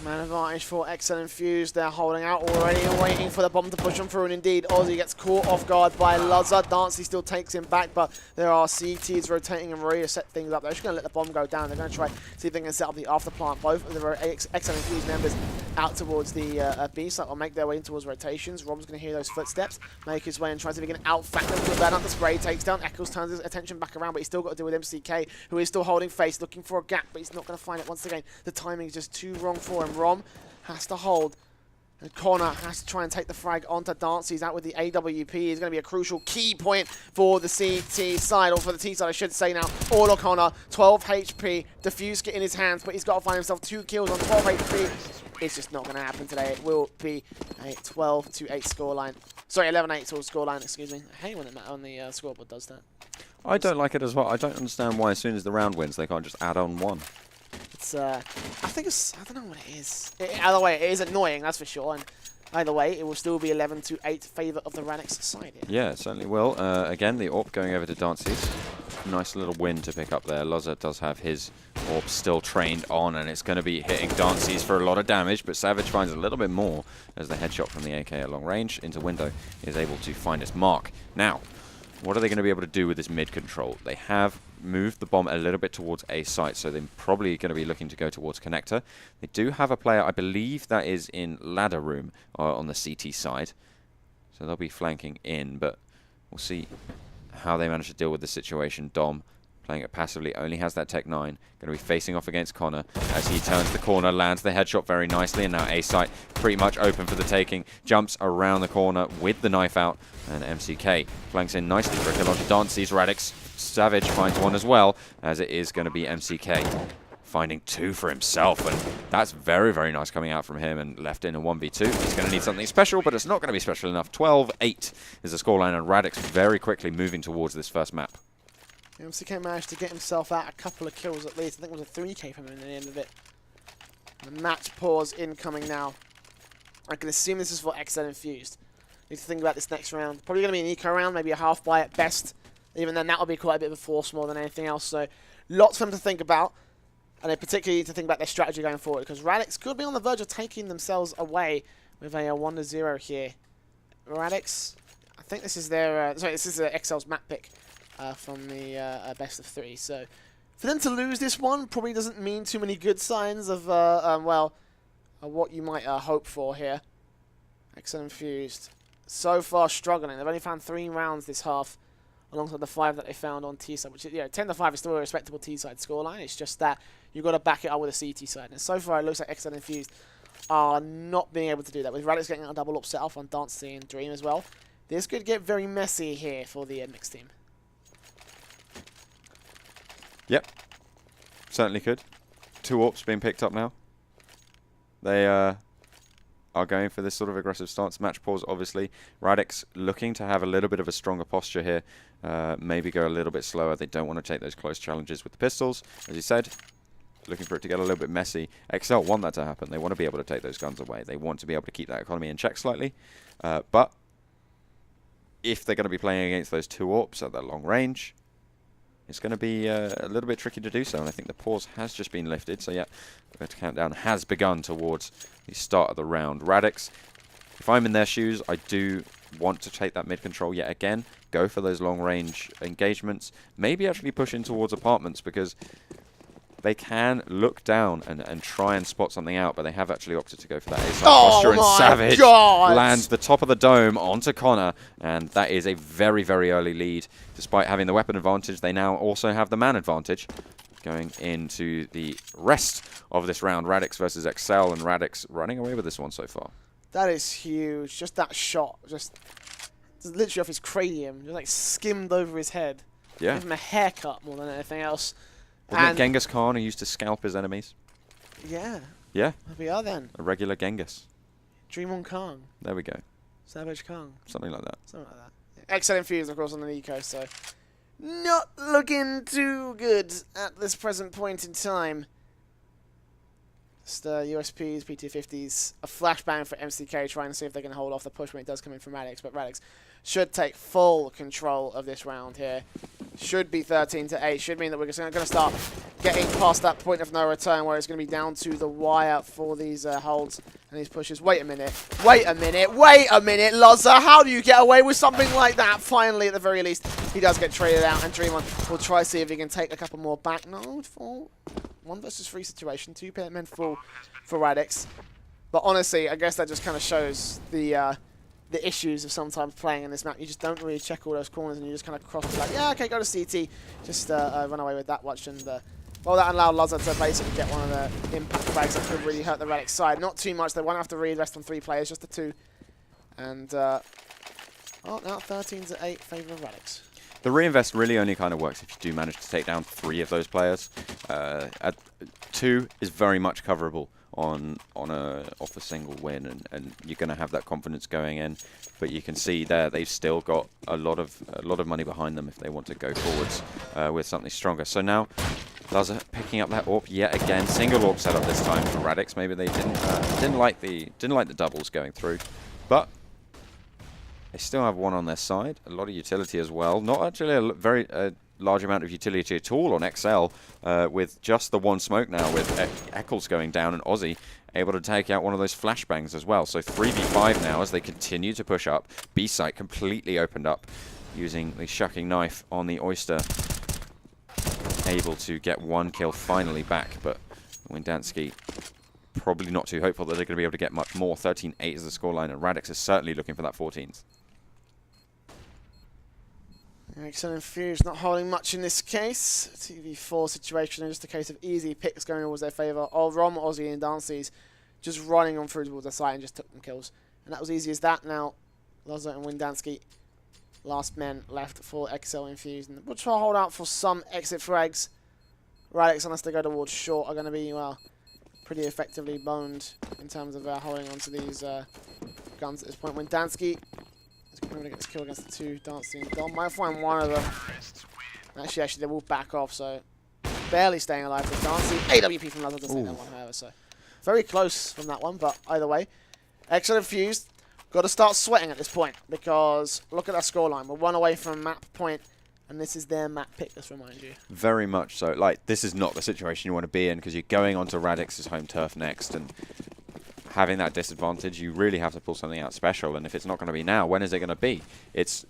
Man advantage for exceL-Infused. They're holding out already and waiting for the bomb to push them through, and indeed Ozzy gets caught off guard by Luzza. Dancy still takes him back, but there are CTs rotating and ready to set things up. They're just going to let the bomb go down. They're going to try see if they can set up the after plant. Both of the exceL-Infused members out towards the B site or make their way in towards rotations. Rob's going to hear those footsteps, make his way and try to see if he can outflank them. Good bad up the spray, takes down Eccles, turns his attention back around, but he's still got to deal with MCK, who is still holding face, looking for a gap, but he's not going to find it once again. The timing is just too wrong for him. Rom has to hold, and Connor has to try and take the frag onto Dancy. He's out with the AWP. He's going to be a crucial key point for the CT side, or for the T side, I should say now. All Connor, 12 HP, Diffuse kit in his hands, but he's got to find himself 2 kills on 12 HP. It's just not going to happen today. It will be a 12-8 scoreline. Sorry, 11-8 scoreline, excuse me. I hate when it on the scoreboard does that. I don't like it as well. I don't understand why as soon as the round wins, they can't just add on 1. It's, I think it's, I don't know what it is. Either way, it is annoying, that's for sure. And either way, it will still be 11-8 favour of the Radix side here. Yeah, it certainly will. Again, the AWP going over to Dancy's. Nice little win to pick up there. Luzza does have his AWP still trained on, and it's going to be hitting Dancy's for a lot of damage, but Savage finds a little bit more as the headshot from the AK at long range into window is able to find its mark. Now, what are they going to be able to do with this mid control? They have moved the bomb a little bit towards A site, so they're probably going to be looking to go towards connector. They do have a player, I believe that is in ladder room on the CT side, so they'll be flanking in, but we'll see how they manage to deal with the situation. Dom, playing it passively, only has that Tech 9. Going to be facing off against Connor as he turns the corner, lands the headshot very nicely, and now A site pretty much open for the taking. Jumps around the corner with the knife out, and MCK flanks in nicely for a kill onto Dancy's. Radix Savage finds one as well, as it is going to be MCK finding 2 for himself, and that's very, very nice coming out from him, and left in a 1v2. He's going to need something special, but it's not going to be special enough. 12-8 is the scoreline, and Radix very quickly moving towards this first map. MCK managed to get himself out a couple of kills at least. I think it was a 3k from him at the end of it. The match pause incoming now. I can assume this is for exceL-Infused. Need to think about this next round. Probably going to be an eco round, maybe a half buy at best. Even then, that will be quite a bit of a force more than anything else. So, lots for them to think about. And they particularly need to think about their strategy going forward, because Radix could be on the verge of taking themselves away with a 1-0 here. Radix, I think this is their... sorry, this is exceL's map pick from the best of 3. So, for them to lose this one probably doesn't mean too many good signs of, well, what you might hope for here. exceL-Infused, so far struggling. They've only found 3 rounds this half, alongside the 5 that they found on T-side, which is, 10-5 is still a respectable T-side scoreline. It's just that you've got to back it up with a CT side. And so far, it looks like exceL-Infused are not being able to do that. With Radix getting a double up set off on Dancy and Dream as well, this could get very messy here for the mixed team. Yep, certainly could. 2 AWPs being picked up now. They are going for this sort of aggressive stance. Match pause, obviously. Radix looking to have a little bit of a stronger posture here. Maybe go a little bit slower. They don't want to take those close challenges with the pistols. As you said, looking for it to get a little bit messy. exceL want that to happen. They want to be able to take those guns away. They want to be able to keep that economy in check slightly. But if they're going to be playing against those 2 AWPs at that long range, it's going to be a little bit tricky to do so, and I think the pause has just been lifted. So yeah, the countdown has begun towards the start of the round. Radix, if I'm in their shoes, I do want to take that mid control yet again, go for those long range engagements, maybe actually push in towards apartments, because they can look down and try and spot something out, but they have actually opted to go for that A-side posture, and Savage lands the top of the dome onto Connor, and that is a very, very early lead. Despite having the weapon advantage, they now also have the man advantage going into the rest of this round. Radix versus exceL, and Radix running away with this one so far. That is huge. Just that shot, just literally off his cranium, just like skimmed over his head. Yeah. Give him a haircut more than anything else. Wasn't it Genghis Khan who used to scalp his enemies? Yeah. Yeah. There we are then. A regular Genghis. Dream on Kong. There we go. Savage Kong. Something like that. Something like that. exceL-Infused, of course, on the eco, so not looking too good at this present point in time. Just USPs, PT50s, a flashbang for MCK, trying to see if they can hold off the push when it does come in from Radix. But Radix should take full control of this round here. Should be 13-8. Should mean that we're just going to start getting past that point of no return where it's going to be down to the wire for these holds and these pushes. Wait a minute. Wait a minute. Wait a minute, Loza. How do you get away with something like that? Finally, at the very least, he does get traded out, and Dreamon will try to see if he can take a couple more back. No, for 1 versus 3 situation. 2 men full for Radix. But honestly, I guess that just kind of shows the issues of sometimes playing in this map. You just don't really check all those corners, and you just kind of cross like, yeah, okay, go to CT. Just run away with that watch, and well, that allowed Loza to basically get one of the impact frags that could really hurt the Radix side. Not too much. They won't have to read rest on 3 players, just the 2. And well, now 13-8 favour of Radix. The reinvest really only kind of works if you do manage to take down 3 of those players. 2 is very much coverable off a single win, and you're going to have that confidence going in. But you can see there they've still got a lot of money behind them if they want to go forwards with something stronger. So now Loza picking up that AWP yet again. Single AWP setup this time for Radix. Maybe they didn't like the doubles going through, but they still have one on their side. A lot of utility as well. Not actually a very large amount of utility at all on exceL, with just the 1 smoke now, with exceL going down and Aussie able to take out one of those flashbangs as well. So 3v5 now as they continue to push up. B site completely opened up using the shucking knife on the Oyster. Able to get 1 kill finally back, but Windansky probably not too hopeful that they're going to be able to get much more. 13-8 is the scoreline, and Radix is certainly looking for that 14th. exceL-Infused not holding much in this case. 2v4 situation, just a case of easy picks going towards their favour. Rom, Aussie and Dances just running on through towards the site and just took them kills. And that was easy as that. Now, Loza and Windansky, last men left for exceL-Infused. And we'll try to hold out for some exit frags. Radix, unless they go towards short, are going to be, well, pretty effectively boned in terms of holding on to these guns at this point. Windansky is going to get this kill against the 2 Dancing Dom. Might find one of them. Actually, they will back off, so barely staying alive for Dancing. AWP from Loza doesn't take that one, however, so very close from that one, but either way. exceL-Infused got to start sweating at this point, because look at that scoreline. We're 1 away from map point, and this is their map pick, let's remind you. Very much so. Like, this is not the situation you want to be in, because you're going onto Radix's home turf next, and having that disadvantage, you really have to pull something out special. And if it's not going to be now, when is it going to be? It's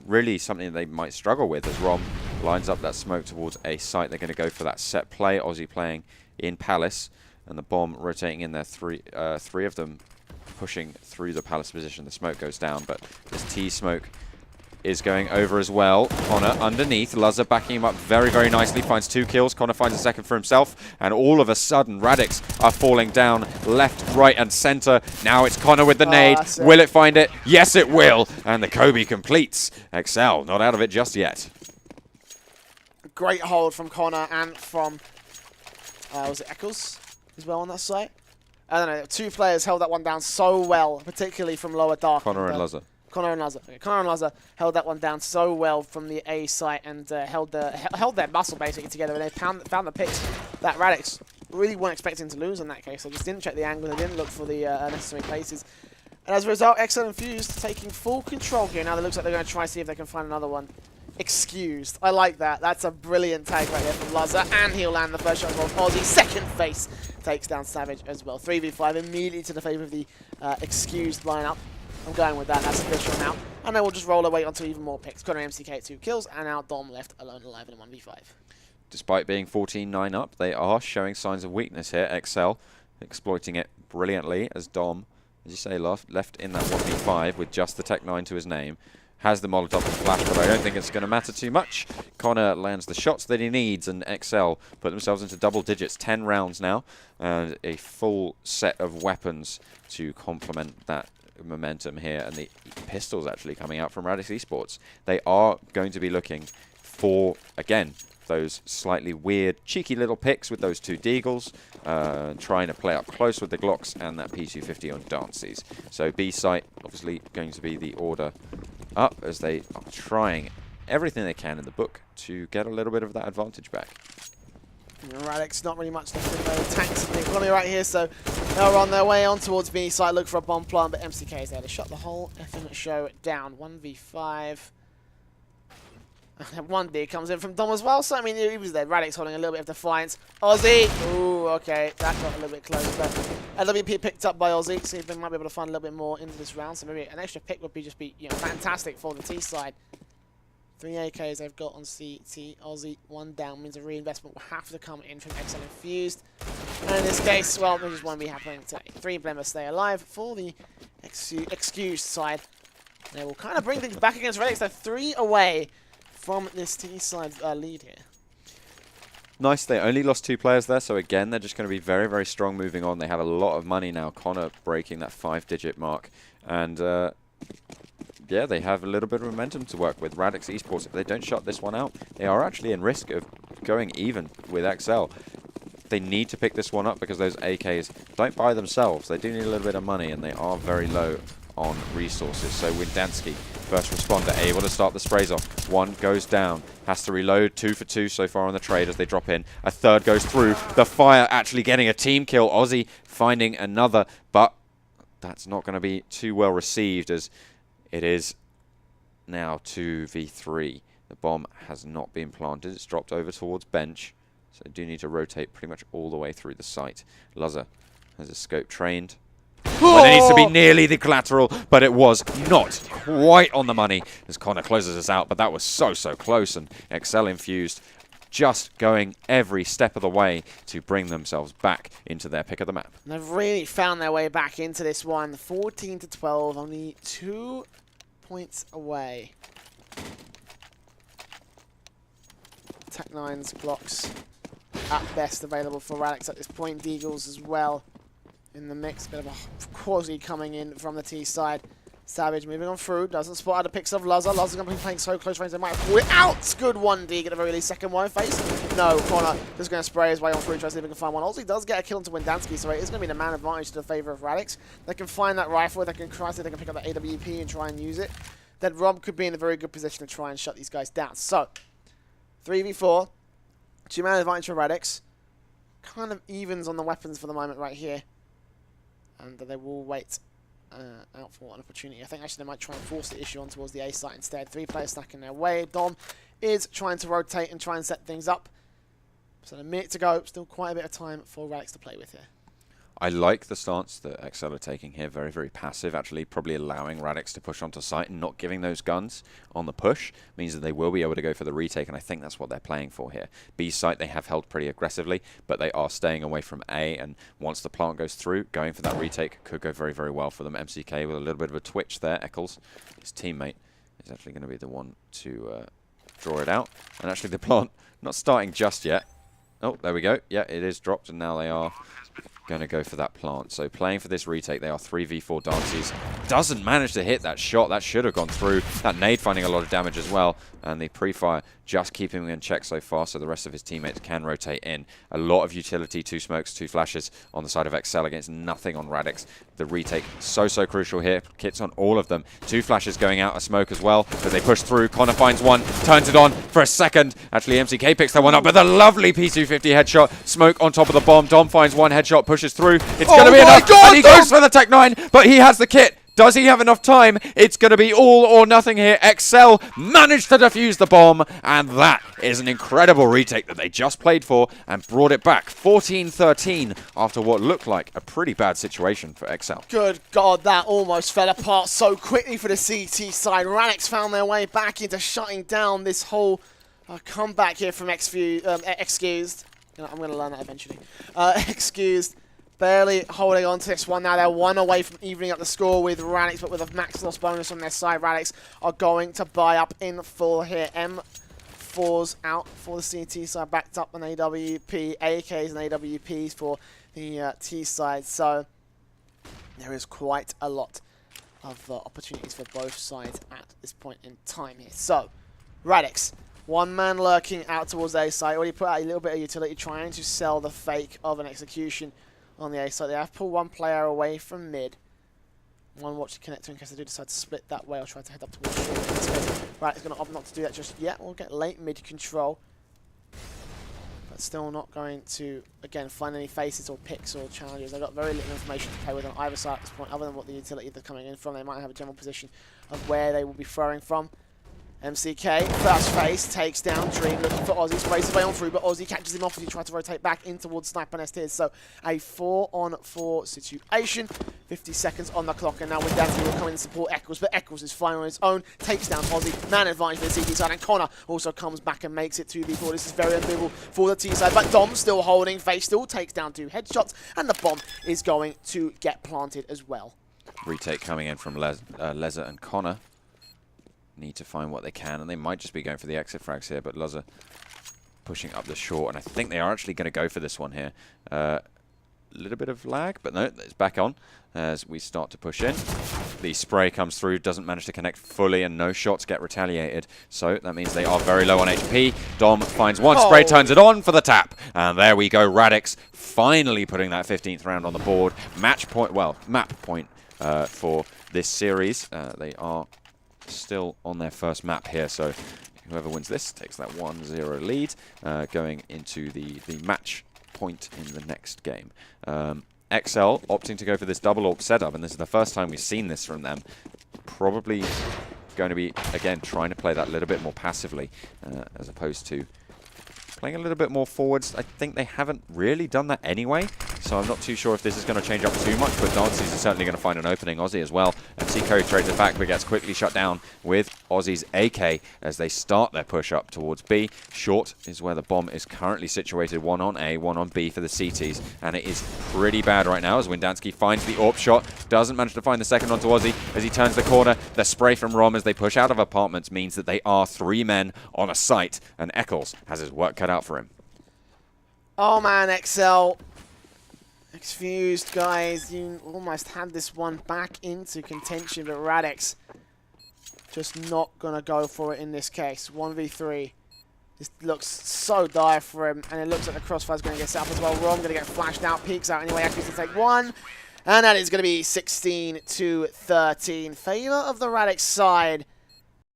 really something they might struggle with, as Rom lines up that smoke towards a site. They're going to go for that set play. Aussie playing in Palace, and the bomb rotating in there. 3 of them pushing through the Palace position. The smoke goes down, but this T smoke is going over as well. Connor underneath. Loza backing him up very, very nicely. Finds 2 kills. Connor finds a second for himself. And all of a sudden, Radix are falling down left, right, and center. Now it's Connor with the nade. Will it find it? Yes, it will. And the Kobe completes. exceL not out of it just yet. Great hold from Connor and from, was it exceL as well on that site? I don't know. 2 players held that one down so well, particularly from lower dark. Connor and Loza. Connor and Loza. Okay, Connor and Loza held that one down so well from the A site and held their muscle basically together, and they found the picks that Radix really weren't expecting to lose in that case. They just didn't check the angle, they didn't look for the necessary places. And as a result, exceL-Infused taking full control here. Now it looks like they're going to try to see if they can find another one. Excused. I like that. That's a brilliant tag right there from Loza, and he'll land the first shot as well. Aussie, second face, takes down Savage as well. 3v5 immediately to the favour of the excused lineup. I'm going with that. That's official now. And then we'll just roll away onto even more picks. Connor MCK 2 kills, and now Dom left alone alive in a 1v5. Despite being 14-9 up, they are showing signs of weakness here. exceL exploiting it brilliantly as Dom, as you say, left in that 1v5 with just the Tech 9 to his name. Has the Molotov and flash, but I don't think it's going to matter too much. Connor lands the shots that he needs, and exceL put themselves into double digits. 10 rounds now, and a full set of weapons to complement that momentum here. And the pistols actually coming out from Radix Esports. They are going to be looking for, again, those slightly weird, cheeky little picks with those 2 Deagles, trying to play up close with the Glocks and that P250 on Dances. So B site obviously going to be the order up, as they are trying everything they can in the book to get a little bit of that advantage back. Radix, not really much left in the tanks in the economy right here, so they're on their way on towards B site, look for a bomb plant, but MCK is there to shut the whole effing show down. 1v5. And 1D comes in from Dom as well, so I mean, he was there. Radix holding a little bit of defiance. Ozzy! Ooh, okay, that got a little bit close, but LWP picked up by Ozzy, so they might be able to find a little bit more into this round, so maybe an extra pick would be just be, you know, fantastic for the T side. 3 AKs they've got on CT. Ozzy, 1 down means a reinvestment will have to come in from exceL-Infused. And in this case, well, there just won't be happening today. 3 Blemmer stay alive for the excused side. They will kind of bring things back against Radix. They're 3 away from this T side lead here. Nice, they only lost 2 players there, so again, they're just going to be very, very strong moving on. They have a lot of money now. Connor breaking that 5-digit mark. And yeah, they have a little bit of momentum to work with. Radix Esports, if they don't shut this one out, they are actually in risk of going even with exceL. They need to pick this one up because those AKs don't buy themselves. They do need a little bit of money, and they are very low on resources. So Windansky, first responder, able to start the sprays off. 1 goes down, has to reload. 2 for 2 so far on the trade as they drop in. A 3rd goes through. The fire actually getting a team kill. Ozzy finding another, but that's not going to be too well received as it is now 2v3. The bomb has not been planted. It's dropped over towards bench. So they do need to rotate pretty much all the way through the site. Luzza has a scope trained. Well, it needs to be nearly the collateral, but it was not quite on the money as Connor closes us out. But that was so close, and exceL-Infused just going every step of the way to bring themselves back into their pick of the map. And they've really found their way back into this one. 14-12, only 2 points away. Tech9's blocks at best available for Radix at this point. Deagles as well in the mix. Bit of a quasi coming in from the T side. Savage moving on through, doesn't spot out the picks of Luzza. Luzza's going to be playing so close range, they might have pulled it out. Good 1D, get a very least second one face. No, Connor just going to spray his way on through, try to see if he can find one. Also, he does get a kill into Windansky, so it is going to be the man advantage to the favour of Radix. They can find that rifle, they can try to they can pick up that AWP and try and use it. Then Rob could be in a very good position to try and shut these guys down. So, 3v4, 2-man advantage for Radix. Kind of evens on the weapons for the moment right here. And they will wait out for an opportunity. I think actually they might try and force the issue on towards the A site instead. 3 players stacking their way. Dom is trying to rotate and try and set things up. So a minute to go. Still quite a bit of time for Radix to play with here. I like the stance that exceL are taking here. Very, very passive. Actually, probably allowing Radix to push onto site and not giving those guns on the push means that they will be able to go for the retake, and I think that's what they're playing for here. B site, they have held pretty aggressively, but they are staying away from A, and once the plant goes through, going for that retake could go very, very well for them. MCK with a little bit of a twitch there. Eccles, his teammate, is actually going to be the one to draw it out. And actually, the plant not starting just yet. Oh, there we go. Yeah, it is dropped, and now they are going to go for that plant. So playing for this retake, they are 3v4 dances. Doesn't manage to hit that shot. That should have gone through. That nade finding a lot of damage as well. And the pre-fire just keeping him in check so far, so the rest of his teammates can rotate in. A lot of utility, 2 smokes, 2 flashes on the side of exceL against nothing on Radix. The retake, so crucial here. Kits on all of them. 2 flashes going out, a smoke as well, but they push through. Connor finds one, turns it on for a second. Actually, MCK picks that one up with a lovely P250 headshot. Smoke on top of the bomb. Dom finds one headshot, pushes through. It's going to be enough, and he goes for the Tech9, but he has the kit. Does he have enough time? It's going to be all or nothing here. exceL managed to defuse the bomb, and that is an incredible retake that they just played for and brought it back 14-13 after what looked like a pretty bad situation for exceL. Good God, that almost fell apart so quickly for the CT side. Radix found their way back into shutting down this whole comeback here from Excused. I'm going to learn that eventually. Excused. Barely holding on to this one now. They're 1 away from evening up the score with Radix, but with a max loss bonus on their side. Radix are going to buy up in full here. M4's out for the CT side, backed up an AWP, AKs and AWPs for the T side. So there is quite a lot of opportunities for both sides at this point in time here. So Radix, 1 man lurking out towards A side. Already put out a little bit of utility trying to sell the fake of an execution on the A side. They have pulled 1 player away from mid. 1 watch the connector in case they do decide to split that way or try to head up towards short. In this case, right, it's going to opt not to do that just yet. We'll get late mid control. but still not going to, again, find any faces or picks or challenges. They've got very little information to play with on either side at this point, other than what the utility they're coming in from. They might have a general position of where they will be throwing from. MCK, first phase, takes down Dream, looking for Ozzy, sprays his way on through, but Ozzy catches him off as he tries to rotate back in towards Sniper Nest here. So a 4-on-4 situation, 50 seconds on the clock, and now Windancy will come in and support exceL, but exceL is fine on his own, takes down Ozzy, man advantage for the CT side, and Connor also comes back and makes it 2v4. This is very unbearable for the T side, but Dom still holding, Face still takes down 2 headshots, and the bomb is going to get planted as well. Retake coming in from Leza and Connor. Need to find what they can, and they might just be going for the exit frags here, but Leza pushing up the short, and I think they are actually going to go for this one here. A little bit of lag, but no, it's back on as we start to push in. The spray comes through, doesn't manage to connect fully, and no shots get retaliated, so that means they are very low on HP. Dom finds one spray, turns it on for the tap, and there we go. Radix finally putting that 15th round on the board. Match point, well, map point for this series. They are still on their first map here, so whoever wins this takes that 1-0 lead, going into the match point in the next game. exceL opting to go for this double AWP setup, and this is the first time we've seen this from them. Probably going to be, again, trying to play that a little bit more passively, as opposed to playing a little bit more forwards. I think they haven't really done that anyway, so I'm not too sure if this is going to change up too much, but Dances is certainly going to find an opening. Ozzy as well. MC Curry trades it back, but gets quickly shut down with Ozzy's AK as they start their push up towards B. Short is where the bomb is currently situated. 1 on A, 1 on B for the CTs, and it is pretty bad right now as Windansky finds the AWP shot. Doesn't manage to find the second onto Ozzy as he turns the corner. The spray from Rom as they push out of apartments means that they are 3 men on a site, and exceL has his work cut out for him. Oh man, exceL. Exfused, guys. You almost had this one back into contention, but Radix just not going to go for it in this case. 1v3. This looks so dire for him, and it looks like the crossfire's going to get set up as well. Rom going to get flashed out, peeks out anyway. Actually, to take 1. And that is going to be 16-13. Favor of the Radix side.